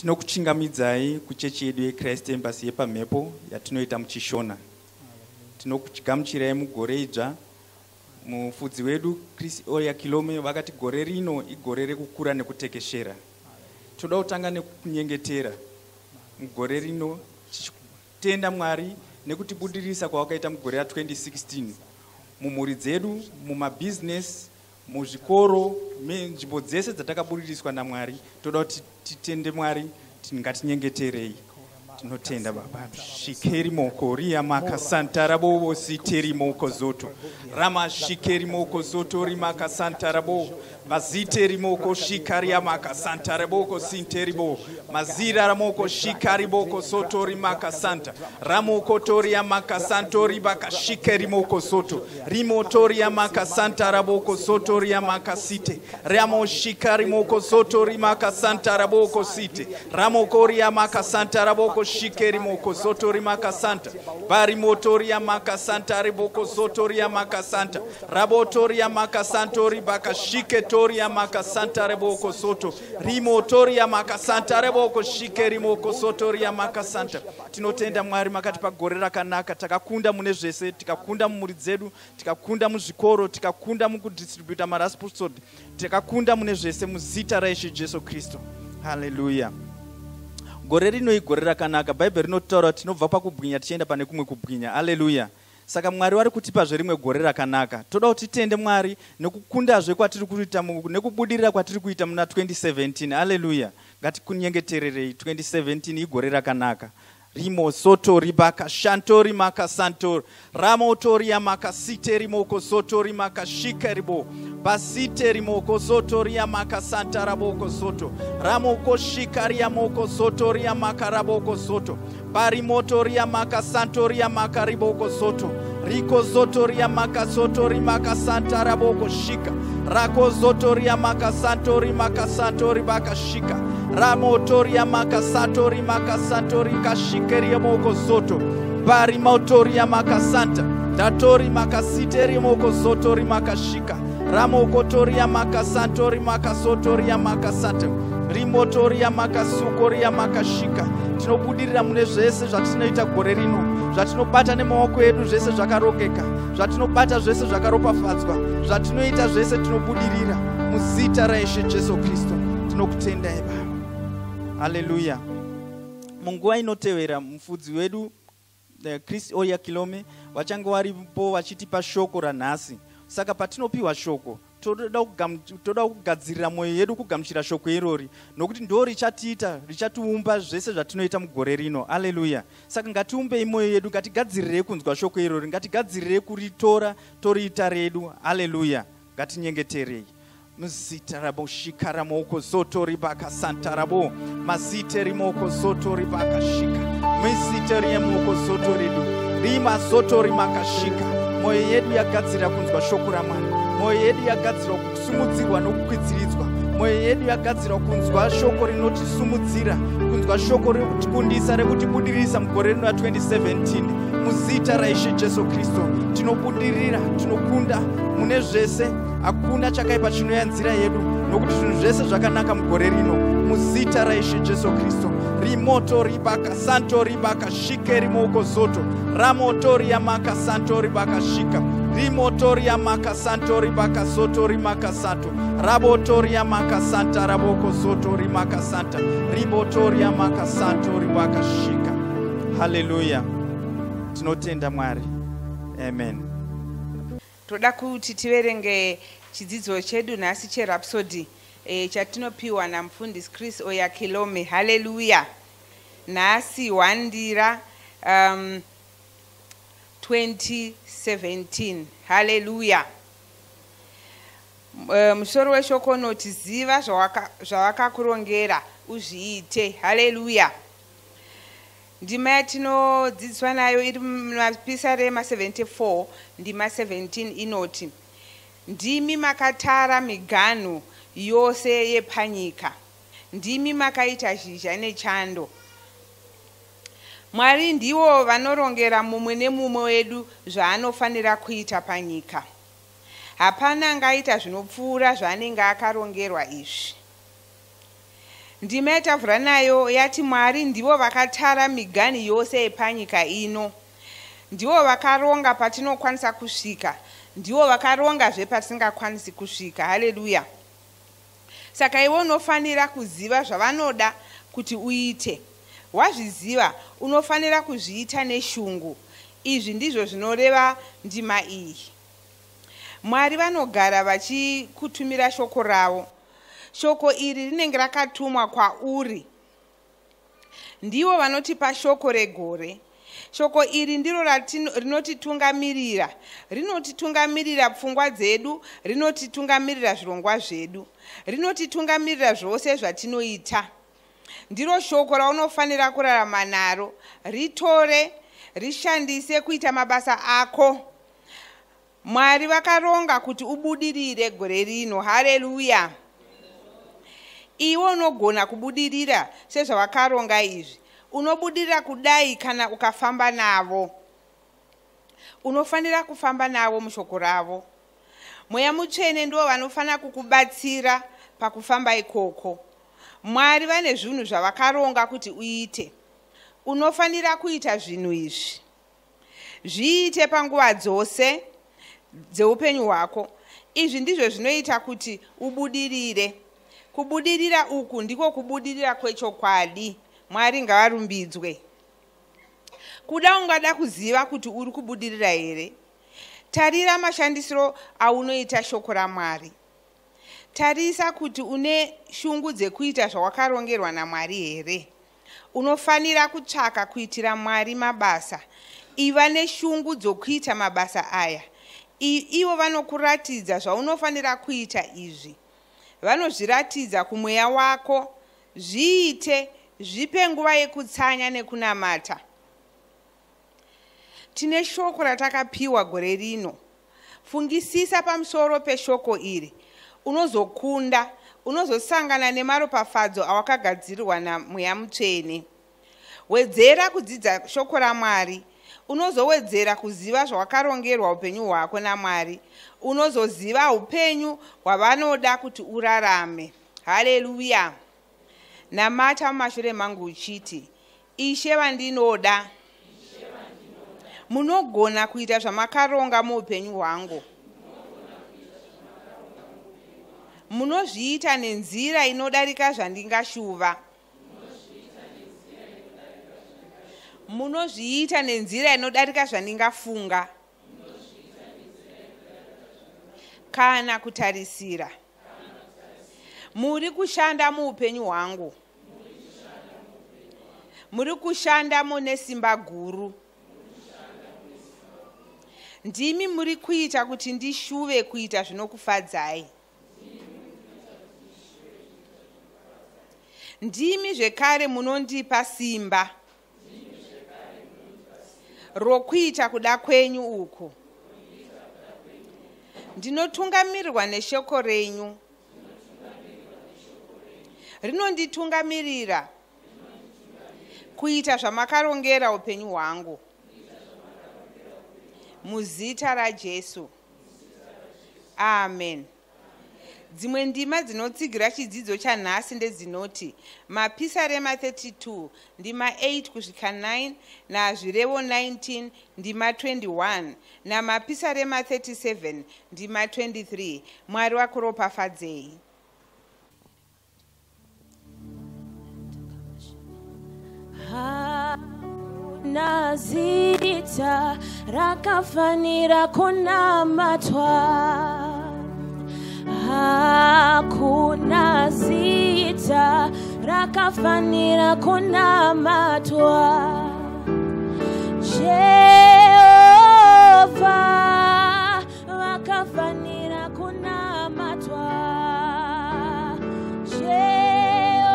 Tinokuchingamidzai kuchechi yedu yeChrist Embassy yepaMhepo yatinoita muChishona. Tinokugamuchirai mugore idzva. Mufudzi wedu Chris Oya Kilome vakati gore rino igore rekukura nekutekeshera. Toda kutanga nekunyengetera mugore rino tichitenda Mwari nekutibudirisa kwawakaita mugore ra2016 mumhuri dzedu, mumabusiness, muzvikoro, nzvimbo dzese dzatakabudiriswa naMwari. Toda kuti titende Mwari, ngatinyengeterei. Tinotenda Baba. Shikeri moko ria makasanta rabo siteri moko zoto. Rama shikeri moko zoto rimaka santa rabo. Maziteri moko shikari makasanta rabo sinteri bo. Mazira ramoko shikari boko soto rimaka santa. Ramoko toria makasanto ribaka shikeri moko soto. Rimotoria makasanta rabo soto ria makasite. Ramo shikari moko soto rimaka santa rabo site. Ramokoria makasanta rabo shikeri moko sotori makasanta bari motoria makasanta riboko sotoria makasanta rabotoria makasantori baka shiketoria makasanta riboko soto rimotoria makasanta riboko shikeri moko sotoria makasanta. Tinotenda Mwari makati pagore rakanaka takakunda mune zvese, tikakunda mumhuri dzedu, tikakunda muzvikoro, tikakunda mukudistributa marasposod, tikakunda mune zvese muzita raIshe Jesu Kristu. Hallelujah. Gore rino igore rakanaka. Bhaibheri rinotaura tinobva pakubwinya tichienda pane kumwe kubwinya. Haleluya. Saka Mwari wari kutipa rimwe gore rakanaka. Toda kuti titende Mwari nekukundazve kwatiri kuita nekubudirira kwatiri kuita muna 2017. Haleluya. Ngatikunyengetererei 2017 igore rakanaka. Rimo sotori baka shantori maka santori ramotori ya maka siteri moko sotori maka shikeribo basiteri moko sotori ya maka santara boko soto ramoko shikari ya moko sotori ya maka raboko soto parimotori ya maka santori ya maka riboko soto riko zotori ya maka sotori maka santara boko shika rako zotori ya maka santori baka shika ramotoria makasatori makasantori kashikeria moko soto bari motoria makasanta datori makasiteri moko sotori makashika ramokotoria makasantori makasotoria makasanta rimotoria makasukoria makashika. Tinobudirira mune zvese zvatinoita gore rino, zvatinobata nemaoko edu zvese zvakarongeka, zvatinobata zvese zvakaropafadzwa, zvatinoita zvese tinobudirira muzita raIshe Jesu Kristu. Tinokutendai Baba. Haleluya. Munguva inotevera mufudzi wedu Chris Oya Kilome vachange varipo vachitipa shoko ranhasi. Saka patinopiwa shoko toda kugadzirira mwoyo yedu kugamuchira shoko irori, nokuti ndo richatiita richatiumba zvese zvatinoita mugore rino. Haleluya. Saka ngatiumbei mwoyo yedu, ngatigadzirirei kunzwa shoko irori, ngatigadzirirei kuritora toriita redu. Haleluya. Ngatinyengeterei muzita rabo shikara moko sotori baka santarabo mazite rimoko sotori baka shika mizite rimoko sotori rima sotori makashika. Mwoyo yedu yagadzira kunzwa shoko raMwari, mwoyo yedu yagadzira kusumudzirwa nokukwidziridzwa, mwoyo yedu yagadzira kunzwa shoko rinotisumudzira, kunzwa shoko rekutikundisa, rekutibudirisa mugore rino ra2017 muzita raIshe Jesu Kristu. Tinobudirira, tinokunda mune zvese, hakuna chakaipa chinouya nzira yedu, nokuti zvinhu zvese zvakanaka mugore rino muzita raIshe Jesu Kristu. Rimoto ribaka santo ribaka shike rimoko zoto ramotori ya maka santo ribaka shika rimotori ya maka santo ribaka soto rimaka santo rabotori ya maka santa raboko soto rimaka santa ribotori ya maka santo ribaka shika. Haleluya. Tinotenda Mwari. Amen. Toda kuti tiverenge chidzidzo chedu nhasi cherhapsody chatinopiwa namufundisi Chris Oya Kilome. Haleluya. Nhasi 1 Ndira 2017. Haleluya. Musoro weshoko unoti ziva zvawakakurongera uzviite. Haleluya. Ndima yatinodzidziswa nayo iri mumapisarema 74 ndima 17 inoti ndimi makatara miganhu yose yepanyika, ndimi makaita zhizha nechando. Mwari ndivo vanorongera mumwe nemumwe wedu zvaanofanira kuita panyika. Hapana angaita zvinopfuura zvaanenge akarongerwa izvi. Ndima yatavhura nayo yati Mwari ndivo vakatara miganhu yose yepanyika ino. Ndivo vakaronga patinokwanisa kusvika. Ndivo vakarongazve patisingakwanisi kusvika. Haleluya. Saka iwe unofanira kuziva zvavanoda kuti uite. Wazviziva unofanira kuzviita neshungu. Izvi ndizvo zvinoreva ndima iyi. Mwari vanogara vachikutumira shoko ravo. Shoko iri rinenge rakatumwa kwauri. Ndivo vanotipa shoko regore. Shoko iri ndiro rinotitungamirira. Rinotitungamirira pfungwa dzedu, rinotitungamirira zvirongwa zvedu. Rinotitungamirira zvose zvatinoita. Ndiro shoko raunofanira kurarama naro. Ritore, rishandise kuita mabasa ako. Mwari vakaronga kuti ubudirire gore rino. Haleluya. Iwe unogona kubudirira sezvavakaronga izvi. Unobudirira kudai kana ukafamba navo. Unofanira kufamba navo mushoko ravo. Mweya Mutsvene ndivo vanofanira kukubatsira pakufamba ikoko. Mwari vane zvinhu zvavakaronga kuti uite. Unofanira kuita zvinhu izvi. Zviite panguva dzose dzeupenyu hwako. Izvi ndizvo zvinoita kuti ubudirire. Kubudirira uku ndiko kubudirira kwechokwadi. Mwari ngavarumbidzwe. Kuda ungada kuziva kuti uri kubudirira here? Tarira mashandisiro aunoita shoko raMwari. Tarisa kuti une shungu dzekuita zvawakarongerwa naMwari here? Unofanira kutsvaka kuitira Mwari mabasa. Iva neshungu dzokuita mabasa aya. Ivo vanokuratidza zvaunofanira kuita izvi. Vanozviratidza kumweya wako. Zviite, zvipe nguva yekutsanya nekunamata. Tine shoko ratakapiwa gore rino. Fungisisa pamusoro peshoko iri. Unozokunda, unozosangana nemaropafadzo awakagadzirirwa naMweya Mutsvene. Wedzera kudzidza shoko raMwari. Unozowedzera kuziva zvawakarongerwa upenyu hwako naMwari. Unozoziva upenyu hwavanoda kuti urarame. Haleluya. Namata mumashure mangu uchiti, Ishe vandinoda. Munogona kuita zvamakaronga muupenyu hwangu. Munozviita nenzira inodarika zvandingashuva. Munozviita nenzira inodarika zvandingafunga kana kutarisira. Muri kushanda muupenyu hwangu. Muri kushanda mune simba guru. Ndimi muri kuita kuti ndishuve kuita zvinokufadzai. Ndimi zvekare munondipa simba rokuita kuda kwenyu uku. Ndinotungamirirwa neshoko renyu. Rinonditungamirira kuita zvamakarongera upenyu hwangu. Muzita raJesu. Amen. Dzimwe ndima dzinotsigira chidzidzo chanhasi ndedzinoti Mapisarema 32 ndima 8 kusvika 9 naZvirevo 19 ndima 21 naMapisarema 37 ndima 23. Mwari wakuropafadzei. Hakuna zita rakafanira kunamatwa. Hakuna zita rakafanira kunamatwa. Jehova vakafanira kunamatwa. Jehova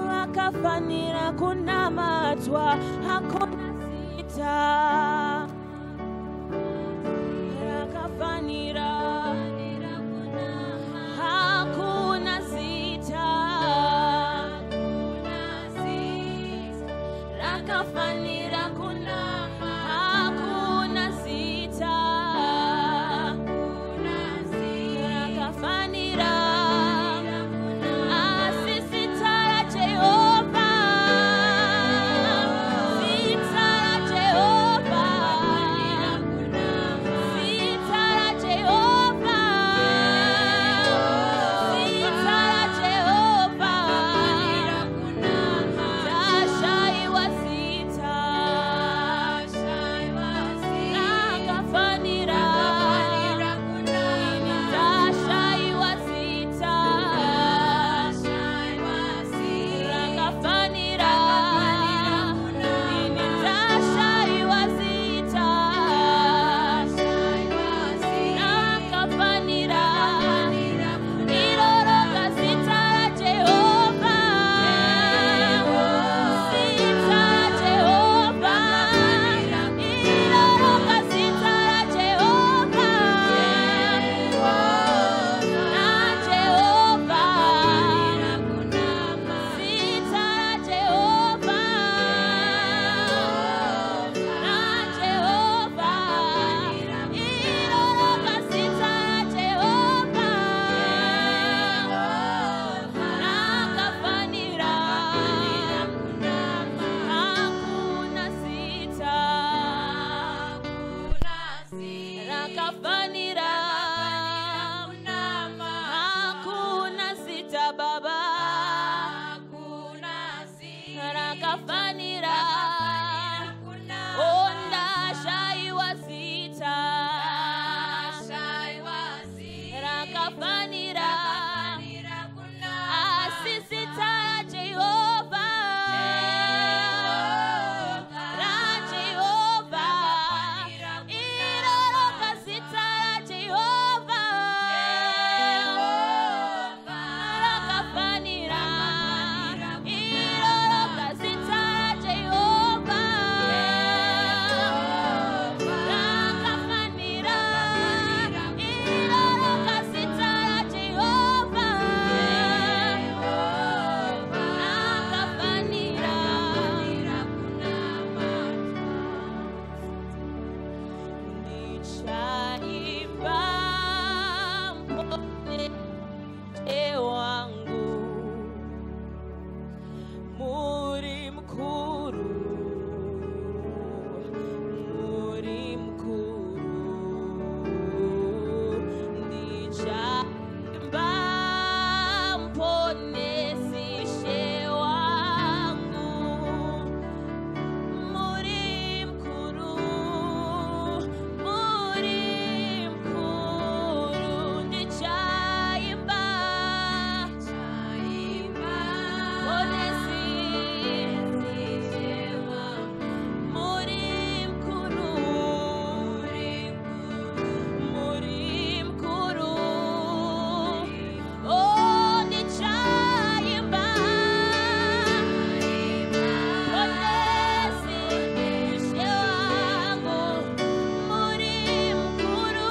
vakafanira kunamatwa. Hakuna zita rakafanira. Hakuna zita rakafanira kunama. Hakuna zita rakafanira. baba rakafanira ondashaiwa zita rakafanira asi zita Jehova raJehova iroroka zita raJehova rakafanira iroroka zita raJehova rakafanira iroroka zita raJehova rakafanira ndichaimba mpone wangu muri mkuru ndichaimba mponesishe wangu muri mkuru ndichaimba ponesishe wangu muri mkuru oh ndichaimba ponesishe wangu muri mkuru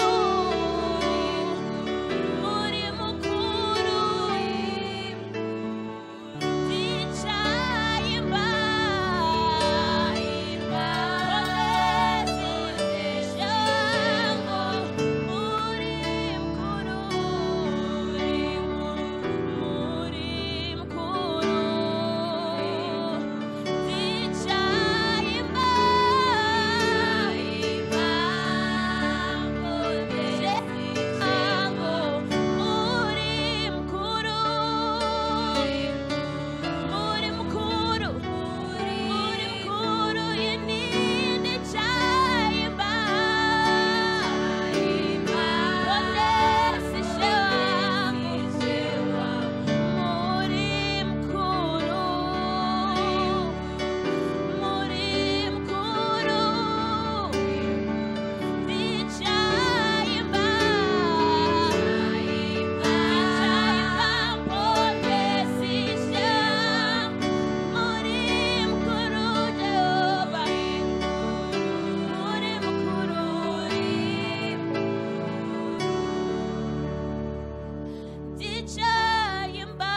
ndichaimba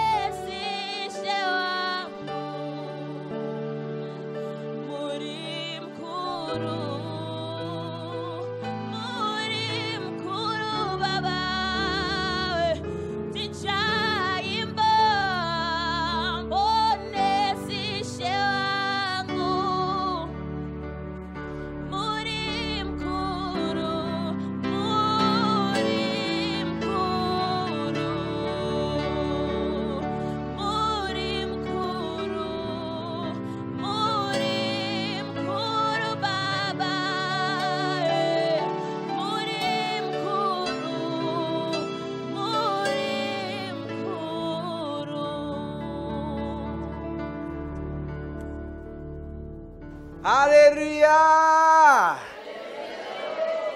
ponesishe wangu muri mkuru Hallelujah!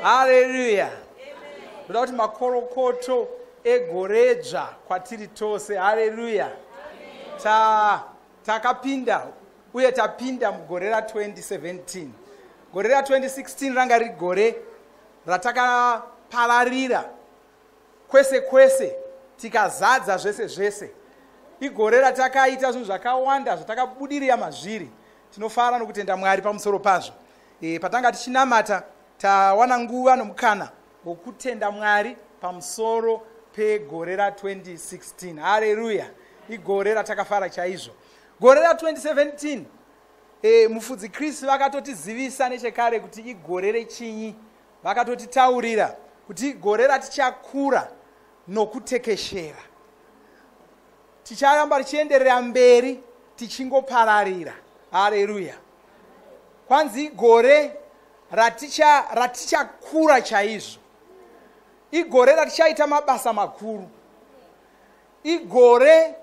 Hallelujah! Ndoda kuti makorokoto egoreja kwatiri tose. Hallelujah! Takapinda uye tapinda mugore ra2017. Gore ra2016 ranga riri gore ratakapararira kwese kwese tikazadza zvese zvese. Igore ratakaita zvinhu zvakawanda zvatakabudirira mazviri. Tinofara nokutenda Mwari pamusoro pazvo. Patanga tichinamata tawana nguva nomukana wokutenda Mwari pamusoro pegore ra2016. Hallelujah! Igore ratakafara chaizvo. Gore ra2017 mufudzi Kristu vakatotizivisa nechekare kuti igore rechinyi. Vakatotitaurira kuti igore ratichakura nokutekeshera. Ticharamba tichienderera mberi tichingopararira. Haleluya. Kwanzi igore ratichakura chaizvo, igore ratichaita mabasa makuru, igore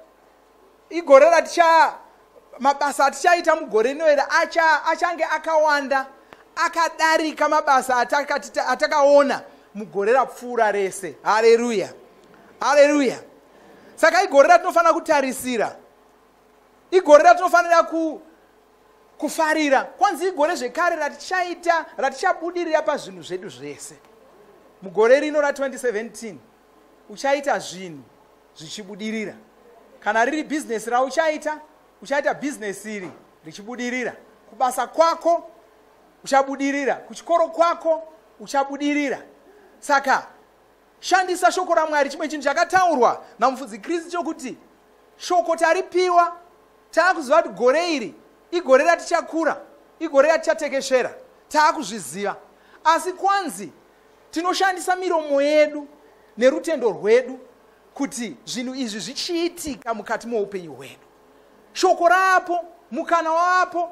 mabasa atichaita mugore rinoera achange akawanda, akadarika mabasa atakaona mugore rapfuura rese. Haleluya, haleluya. Saka igore ratinofanira kutarisira, igore ratinofanira kufarira. Kwanzi igore zvekare ratichabudirira pazvinhu zvedu zvese. Mugore rino ra2017 uchaita zvinhu zvichibudirira. Kana riri business rauchaita, uchaita business iri richibudirira. Kubasa kwako uchabudirira, kuchikoro kwako uchabudirira. Saka shandisa shoko raMwari. Chimwe chinhu chakataurwa namufudzi Kristu chokuti shoko taripiwa, taakuziva kuti gore iri igore ratichakura, igore ratichatekeshera, taakuzviziva. Asi kwanzi tinoshandisa miromo yedu nerutendo rwedu kuti zvinhu izvi zvichiitika mukati moupenyu hwedu. Shoko rapo, mukana wapo,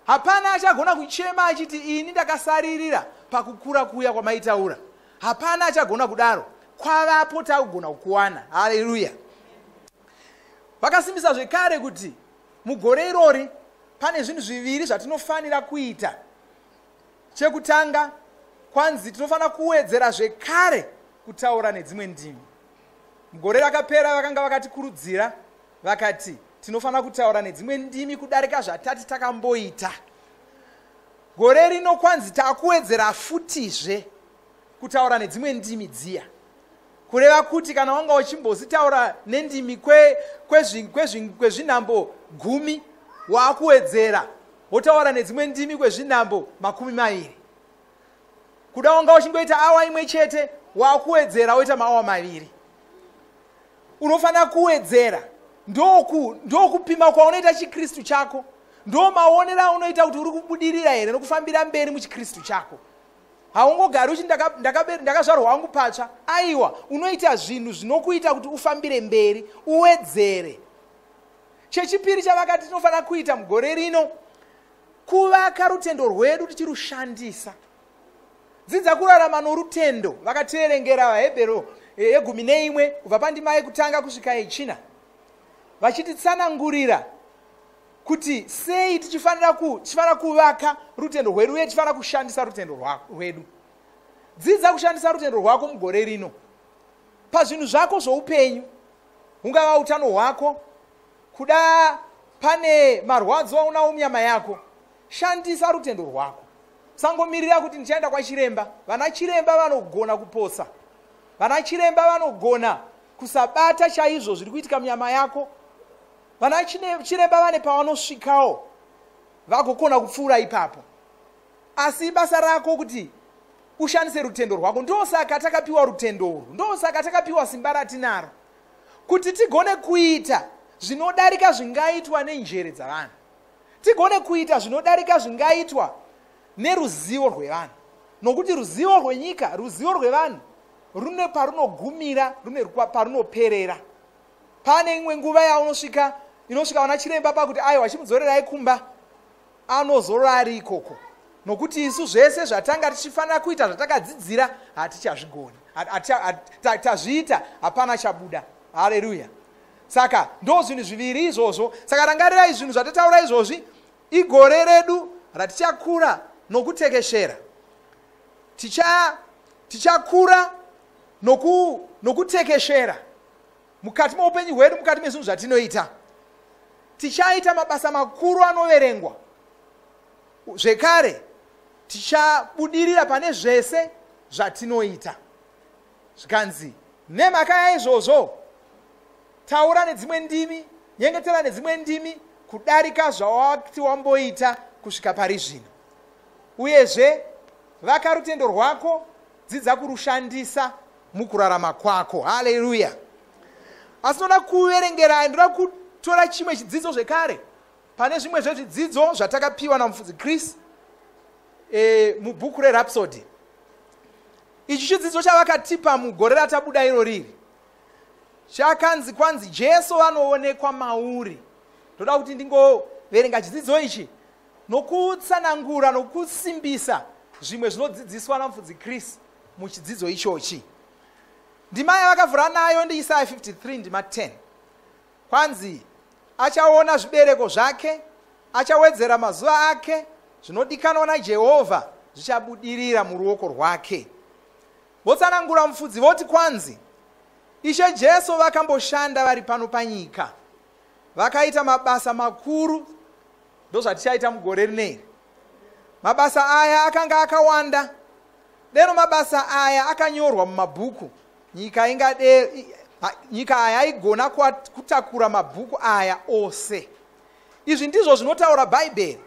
hapana achagona kuchema achiti ini ndakasaririra pakukura kuya kwamaitaura. Hapana achagona kudaro. Kwavapo taakugona kukuwana. Haleluya. Vakasimbisa zvekare kuti mugore irori pane zvinhu zviviri zvatinofanira kuita. Chekutanga, kwanzi tinofanira kuwedzera zvekare kutaura nedzimwe ndimi. Mugore rakapera vakanga vakatikurudzira vakati tinofanira kutaura nedzimwe ndimi kudarika zvatati takamboita. Gore rino kwanzi taakuwedzera futizve kutaura nedzimwe ndimi dziya. Kureva kuti kana wanga uchimbozitaura nendimi kwezvinhambo 10, waakuwedzera wotaura nedzimwe ndimi kwezvinhambo 20. Kuda wanga uchingoita awa imwe chete, waakuwedzera woita maawa 2. Unofanira kuwedzera. Ndokupima kwaunoita chikristu chako. Ndo maonera unoita kuti uri kubudirira here nokufambira mberi muchikristu chako. Haungogari uchi ndakazvarwa wangu patsva. Aiwa, unoita zvinhu zvinokuita kuti ufambire mberi, uwedzere. Chechipiri chavakati tinofanira kuita mugore rino, kuvaka rutendo rwedu tichirushandisa. Dzidza kurarama norutendo. Vakatierengera vaHebheru 11 kubva pandima yekutanga kusvika yechina, vachititsanangurira kuti sei tichifanira kuvaka rutendo rwedu uye tichifanira kushandisa rutendo rwedu. Dzidza kushandisa rutendo rwako mugore rino pazvinhu zvako zvoupenyu. Hungava utano hwako, kuda pane marwadzo aunawo munyama yako, shandisa rutendo rwako. Usangomirira kuti ndichaenda kwachiremba. Vana chiremba vanogona kuposa, vana chiremba vanogona kusabata chaizvo zviri kuitika munyama yako. Vana chiremba vane pavanosvikawo vagokona kupfuura ipapo. Asi basa rako kuti ushandise rutendo rwako. Ndosaka takapiwa rutendo urwu, ndosaka takapiwa simba ratinaro, kuti tigone kuita zvinodarika zvingaitwa nenjere dzavanhu, tigone kuita zvinodarika zvingaitwa neruzivo rwevanhu. Nokuti ruzivo rwenyika, ruzivo rwevanhu rune parunogumira, rune parunoperera. Pane imwe nguva inosvika vana chiremba pakuti aiwa chimudzorerai kumba, anozorora ari ikoko. Nokuti isu zvese zvatanga tichifanira kuita zvatakadzidzira hatichazvigoni, tazviita hapana chabuda. Haleluya. Saka ndo zvinhu zviviri izvozvo. Saka rangarirai zvinhu zvatataura izvozvi. Igore redu ratichakura nokutekeshera, tichakura nokutekeshera mukati meupenyu hwedu, mukati mezvinhu zvatinoita. Tichaita mabasa makuru anoverengwa. Zvekare tichabudirira pane zvese zvatinoita. Zvikanzi nemhaka yaizvozvo, taura nedzimwe ndimi, nyengetera nedzimwe ndimi kudarika zvawati wamboita kusvika pari zvino. Uyezve vaka rutendo rwako, dzidza kurushandisa mukurarama kwako. Haleluya. Asi ndoda kuverengera, ndoda kutora chimwe chidzidzo zvekare pane zvimwe zvezvidzidzo zvatakapiwa namufudzi Chris mubhuku reRhapsody. Ichi chidzidzo chavakatipa mugore ratabuda iro riri. chakanzi kwanzi Jesu anoonekwa mauri. Ndoda kuti ndingoverenga chidzidzo ichi nokutsanangura nokusimbisa zvimwe zvinodzidziswa namufudzi Chris muchidzidzo ichochi. Ndima yavakavhura nayo ndi Isaya 53 ndima 10. Kwanzi achaona zvibereko zvake, achawedzera mazuva ake, zvinodikanwa naJehovha zvichabudirira muruoko rwake. Votsanangura mufudzi voti kwanzi Ishe Jesu vakamboshanda vari pano panyika, vakaita mabasa makuru, ndozvatichaita mugore rineri. Mabasa aya akanga akawanda, lero mabasa aya akanyorwa mumabhuku. Nyika aya haigona kutakura mabhuku aya ose. Izvi ndizvo zvinotaura Bhaibheri.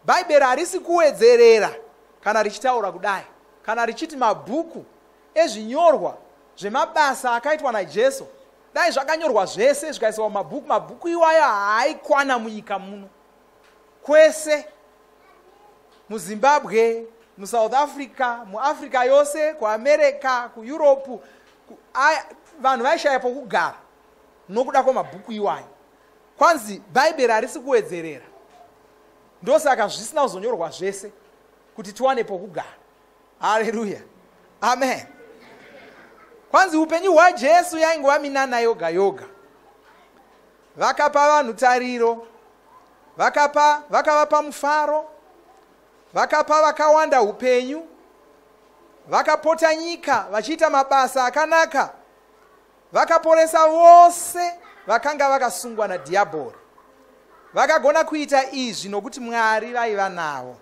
Bhaibheri harisi kuwedzerera kana richitaura kudai, kana richiti mabhuku ezvinyorwa zvemabasa akaitwa naJesu dai zvakanyorwa zvese zvikaiswa mumabhuku, mabhuku iwayo haaikwana munyika muno kwese, muZimbabwe, muSouth Africa, muAfrica yose, kuAmerica, kuEurope, vanhu vaishaya pokugara nokuda kwamabhuku iwayo. Kwanzi Bhaibheri harisi kuwedzerera, ndosaka zvisina kuzonyorwa zvese kuti tiwane pokugara. Haleluya, amen. Kwanzi upenyu hwaJesu yaingova minana yoga yoga. Vakapa vanhu tariro, vakavapa mufaro, vakapa vakawanda upenyu, vakapota nyika vachiita mabasa akanaka, vakaporesa vose vakanga vakasungwa nadhiabhori. Vakagona kuita izvi nokuti Mwari vaiva navo.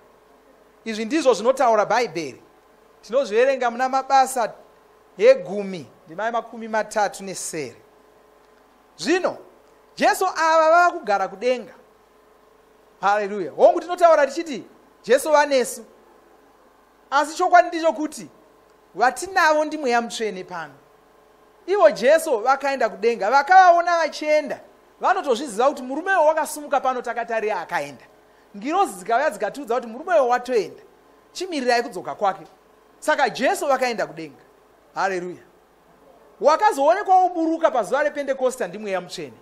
Izvi ndizvo zvinotaura Bhaibheri. Tinozviverenga muna Mabasa 10:30. Zvino Jesu ava vava kugara kudenga. Haleluya. Hongu tinotaura tichiti Jesu vanesu, asi chokwadi ndicho kuti vatinavo ndi Mweya Mutsvene pano. Ivo Jesu vakaenda kudenga, vakavaona vachienda, vanotozviziva kuti murume uyu wakasumuka pano takatari akaenda. Ngirozi dzikauya dzikatiudza kuti murume uyu watoenda, chimirirai kudzoka kwake. Saka Jesu vakaenda kudenga. Haleluya. Wakazoonekwa uburuka pazuva rePentekosta ndi Mweya Mutsvene.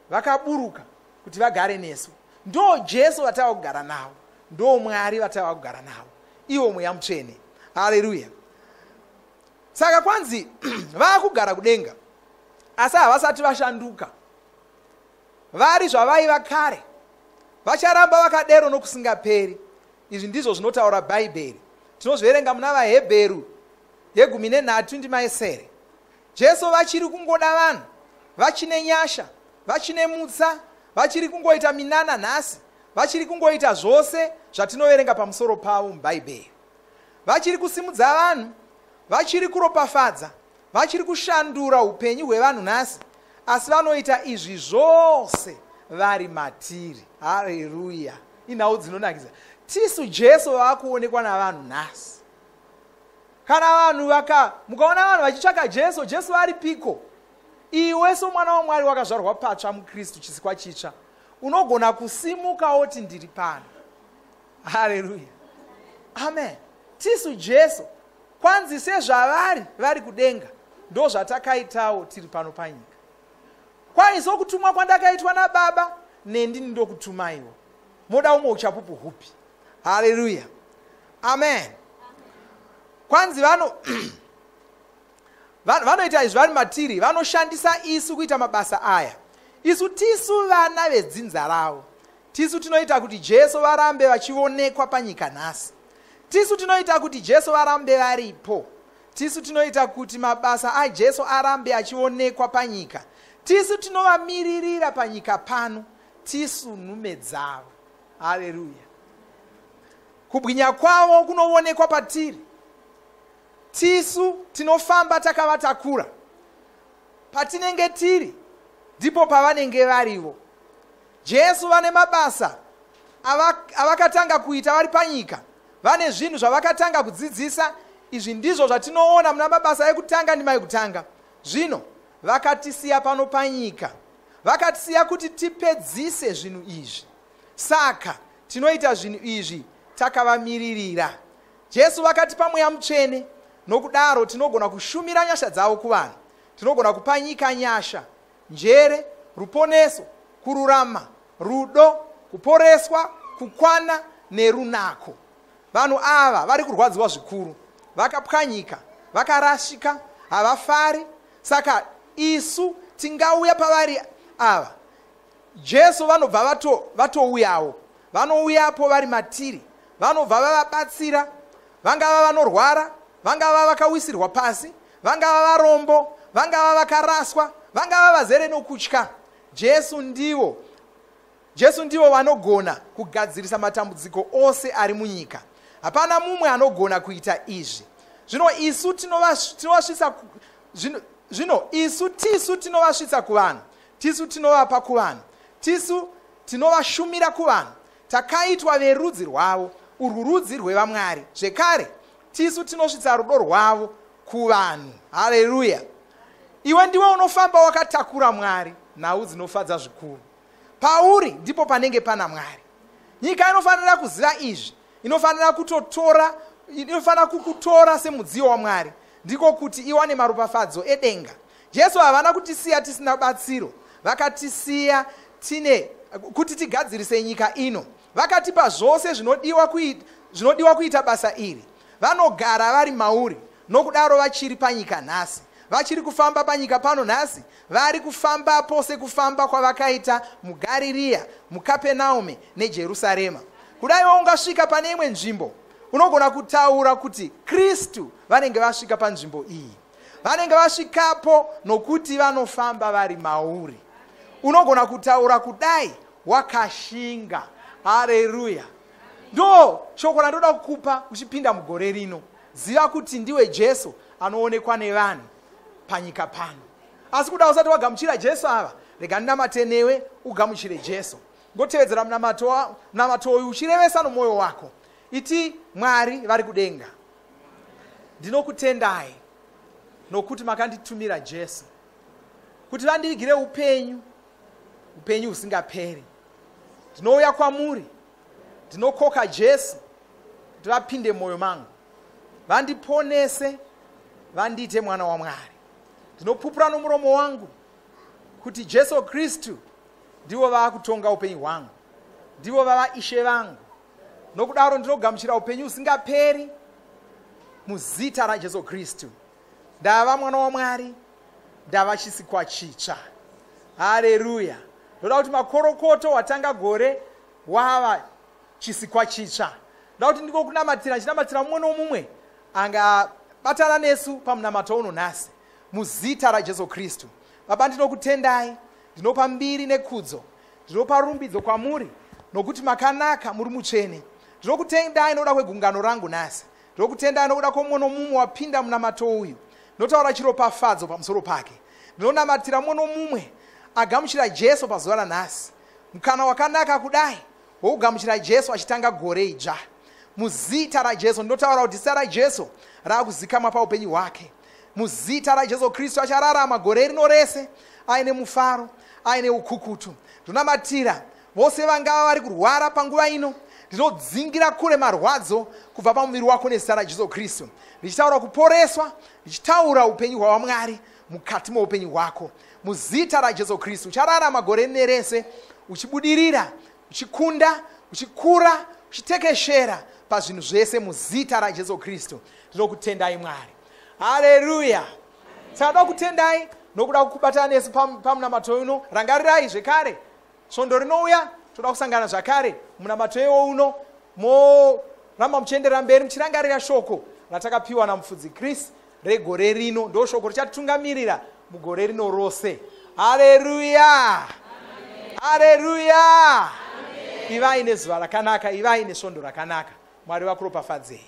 Vakaburuka kuti vagare nesu. Ndo Jesu vatava kugara navo, ndo Mwari vatava kugara navo, iwo Mweya Mutsvene. Haleluya. Saka kwanzi vakugara kudenga, asi havasati vashanduka. Vari zvavaiva kare, vacharamba vakadero nokusingaperi. Izvi ndizvo zvinotaura Bhaibheri. Tinozviverenga muna vaHebheru 13:9. Jesu vachiri kungoda vanhu, vachine nyasha, vachine mutsa, vachiri kungoita minana nhasi, vachiri kungoita zvose zvatinoverenga pamusoro pavo muBhaibheri. Vachiri kusimudza vanhu, vachiri kuropafadza, vachiri kushandura upenyu hwevanhu nhasi, asi vanoita izvi zvose vari matiri. Haleluya. Inhau dzinonakisa. Tisu Jesu vaakuonekwa navanhu nhasi. Kana vanhu mukaona vanhu vachitsvaka Jesu, Jesu ari piko? Iwe somwana waMwari wakazvarwa patsva muKristu, chisikwa chitsva, unogona kusimuka oti ndiri pano. Haleluya, amen. Tisu Jesu, kwanzi sezvavari vari kudenga, ndo zvatakaitawo tiri pano panyika. Kwai sokutumwa kwandakaitwa naBaba, nendini ndokutumaiwo. Moda umwe uchapupu hupi? Haleluya, amen. Kwanzi vanoita izvi vari matiri, vanoshandisa isu kuita mabasa aya. Isu tisu vana vedzinza ravo. Tisu tinoita kuti Jesu varambe vachionekwa panyika nhasi. Tisu tinoita kuti Jesu varambe varipo. Tisu tinoita kuti mabasa aJesu arambe achionekwa panyika. Tisu tinovamiririra panyika pano. Tisu nhume dzavo. Haleluya. Kubwinya kwavo kunoonekwa patiri. Tisu tinofamba takavatakura. Patinenge tiri ndipo pavanenge varivo. Jesu vane mabasa avakatanga kuita vari panyika. Vane zvinhu zvavakatanga kudzidzisa. Izvi ndizvo zvatinoona muna mabasa ekutanga ndima yekutanga. Zvino vakatisiya pano panyika, vakatisiya kuti tipedzise zvinhu izvi. Saka tinoita zvinhu izvi takavamiririra. Jesu vakatipa Mweya Mutsvene, nokudaro tinogona kushumira nyasha dzavo kuvanhu. tinogona kupa nyika nyasha, njere, ruponeso, kururama, rudo, kuporeswa, kukwana nerunako. Vanhu ava vari kurwadziwa zvikuru, vakapwanyika, vakarashika, havafari. Saka isu tingauya pavari ava, Jesu vanobva vatouyawo, vanouyapo vari matiri, vanobva vavabatsira, vangava vanorwara, vangava vakawisirwa pasi, vangava varombo, vangava vakaraswa, vangava vazere nokutya. Jesu ndivo vanogona kugadzirisa matambudziko ose ari munyika. Hapana mumwe anogona kuita izvi. Zvino isu tinovasvitsa kuvanhu, tisu tinovapa kuvanhu, tisu tinovashumira kuvanhu. Takaitwa verudzi rwavo, urwu rudzi rwevaMwari. Zvekare tisu tinosvitsa rudo rwavo kuvanhu. Haleluya! Iwe ndiwe unofamba wakatakura Mwari, nhau dzinofadza zvikuru. Pauri ndipo panenge pana Mwari. Nyika inofanira kuziva izvi, inofanira kukutora semudziyo waMwari, ndiko kuti iwane maropafadzo edenga. Jesu havana kutisiya tisina batsiro, vakatisiya kuti tigadzirise nyika ino. Vakatipa zvose zvinodiwa kuita basa iri. Vanogara vari mauri, nokudaro vachiri panyika nhasi. Vachiri kufamba panyika pano nhasi, vari kufambapo sekufamba kwavakaita muGarirea, muKapenaume neJerusarema. Kudaiwo ungasvika pane imwe nzvimbo, unogona kutaura kuti Kristu vanenge vasvika panzvimbo iyi. Vanenge vasvikapo nokuti vanofamba vari mauri. Unogona kutaura kudai wakashinga. Haleluya! Ndo shoko randoda kukupa uchipinda mugore rino. Ziva kuti ndiwe Jesu anoonekwa nevanhu panyika pano. Asi kuda usati wagamuchira Jesu ava, rega ndinamate newe ugamuchire Jesu. Ngotevedzera munamato uyu uchirevesa nomwoyo wako. Iti, Mwari vari kudenga, ndinokutendai nokuti makanditumira Jesu kuti vandigire upenyu husingaperi. Ndinouya kwamuri, ndinokoka Jesu kuti vapinde mwoyo mangu, vandiponese, vandiite mwana waMwari. Ndinopupura nomuromo wangu kuti Jesu Kristu ndivo vava kutonga upenyu hwangu, ndivo vava ishe vangu. Nokudaro ndinogamuchira upenyu husingaperi muzita raJesu Kristu. Ndava mwana waMwari, ndava chisikwa chitsva. Haleluya! Ndoda kuti makorokoto watanga gore wava chisikwa chitsva. Ndoda kuti ndikokunamatira, chinamatira mumwe nomumwe angabatana nesu pamunamato uno nhasi, muzita raJesu Kristu. Baba, ndinokutendai, ndinopa mbiri nekudzo, ndinopa rumbidzo kwamuri nokuti makanaka, muri mutsvene. Ndinokutendai nokuda kwegungano rangu nhasi, ndinokutendai nokuda kwomumwe nomumwe wapinda munamato uyu. Ndinotaura chiropafadzo pamusoro pake. Ndinonamatira mumwe nomumwe agamuchira Jesu pazuva ranhasi, mukana wakanaka kudai wougamuchira Jesu achitanga gore idzva. Muzita raJesu ndinotaura kuti zita raJesu raakuzikamwa paupenyu hwake. Muzita raJesu Kristu achararama gore rino rese aine mufaro, aine ukukutu. Ndinonamatira vose vangava vari kurwara panguva ino, ndinodzingira kure marwadzo kubva pamuviri wako nezita raJesu Kristu. Ndichitaura kuporeswa, ndichitaura upenyu hwaMwari mukati moupenyu hwako. Muzita raJesu Kristu uchararama gore nerese, uchibudirira, uchikunda, uchikura, uchitekeshera pazvinhu zvese muzita raJesu Kristu. Ndinokutendai Mwari. Haleluya! Saka ndoda kutendai nokuda kukubatana nesu pamunamato uno. Rangarirai zvekare, svondo rinouya, toda kusangana zvakare munamato uno, moramba muchienderera mberi muchirangarira shoko ratakapiwa namufudzi Chris regore rino. Ndo shoko richatitungamirira mugore rino rose. Haleluya! Haleluya! Ivai nezuva rakanaka, ivai nesvondo rakanaka. Mwari vakuropafadzei.